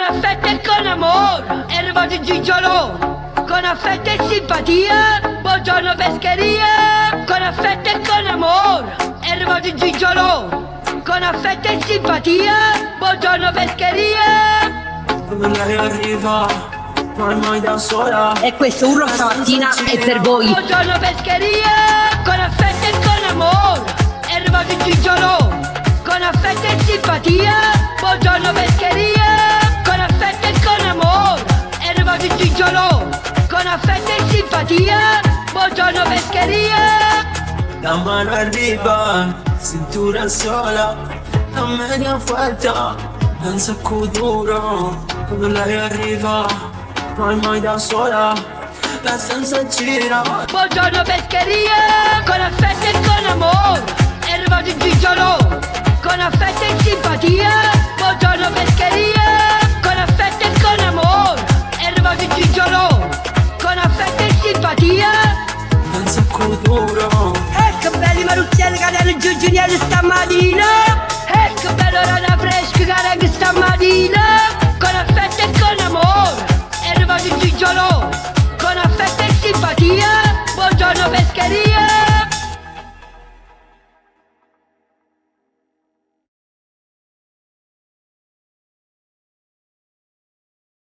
affetto e con amore, è arrivato il Gigiolo. Con affetto e simpatia, buongiorno pescheria. Con affetto e con amore, è arrivato il Gigiolo. Con affetto e simpatia, buongiorno pescheria. Quando lei arriva, non mai da sola. E questo urlo stamattina è per voi. Buongiorno pescheria, con affetto e con amore, è arrivato il Gigiolo. Con affetto e simpatia, buongiorno pescheria. Con affetto e con amore, è arrivato il Gigiolo. Con affetto e simpatia, buongiorno pescheria. La mano arriva, cintura sola, la media fatta, un sacco duro. Quando lei arriva, non mai da sola, la stanza gira. Buongiorno pescheria, con affetto e con amore, è arrivato il Gigiolo. Con affetto e simpatia, buongiorno pescheria. Con affetto e con amore, è arrivato il Gigiolo. Con affetto e simpatia, Un sacco duro. che belli maruzzelli che hanno giù stamattina. Che bello rana fresca che stamattina.